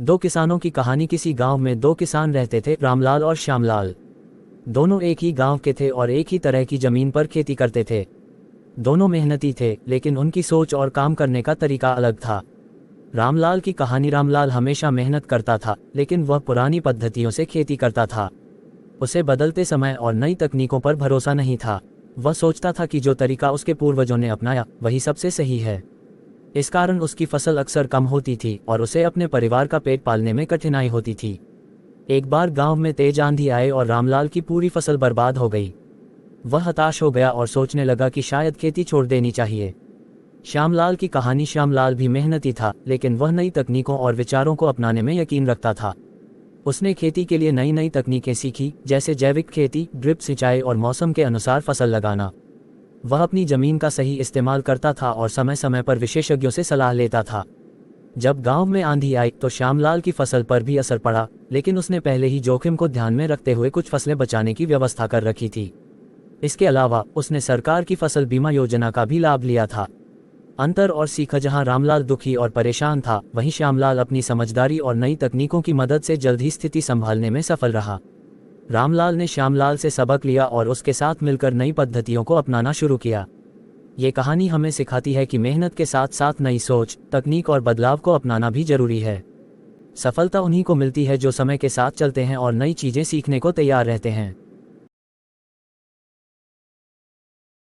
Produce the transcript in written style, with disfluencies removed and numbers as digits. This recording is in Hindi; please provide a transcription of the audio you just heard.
दो किसानों की कहानी। किसी गांव में दो किसान रहते थे, रामलाल और श्यामलाल। दोनों एक ही गांव के थे और एक ही तरह की जमीन पर खेती करते थे। दोनों मेहनती थे, लेकिन उनकी सोच और काम करने का तरीका अलग था। रामलाल की कहानी। रामलाल हमेशा मेहनत करता था, लेकिन वह पुरानी पद्धतियों से खेती करता था। उसे बदलते समय और नई तकनीकों पर भरोसा नहीं था। वह सोचता था कि जो तरीका उसके पूर्वजों ने अपनाया वही सबसे सही है। इस कारण उसकी फसल अक्सर कम होती थी और उसे अपने परिवार का पेट पालने में कठिनाई होती थी। एक बार गांव में तेज आंधी आए और रामलाल की पूरी फसल बर्बाद हो गई। वह हताश हो गया और सोचने लगा कि शायद खेती छोड़ देनी चाहिए। श्यामलाल की कहानी। श्यामलाल भी मेहनती था, लेकिन वह नई तकनीकों और विचारों को अपनाने में यकीन रखता था। उसने खेती के लिए नई नई तकनीकें सीखी, जैसे जैविक खेती, ड्रिप सिंचाई और मौसम के अनुसार फसल लगाना। वह अपनी जमीन का सही इस्तेमाल करता था और समय समय पर विशेषज्ञों से सलाह लेता था। जब गांव में आंधी आई तो श्यामलाल की फसल पर भी असर पड़ा, लेकिन उसने पहले ही जोखिम को ध्यान में रखते हुए कुछ फसलें बचाने की व्यवस्था कर रखी थी। इसके अलावा उसने सरकार की फसल बीमा योजना का भी लाभ लिया था। अंतर और सीखा। जहां रामलाल दुखी और परेशान था, वहीं श्यामलाल अपनी समझदारी और नई तकनीकों की मदद से जल्द ही स्थिति संभालने में सफल रहा। रामलाल ने श्यामलाल से सबक लिया और उसके साथ मिलकर नई पद्धतियों को अपनाना शुरू किया। ये कहानी हमें सिखाती है कि मेहनत के साथ साथ नई सोच, तकनीक और बदलाव को अपनाना भी जरूरी है। सफलता उन्हीं को मिलती है जो समय के साथ चलते हैं और नई चीजें सीखने को तैयार रहते हैं।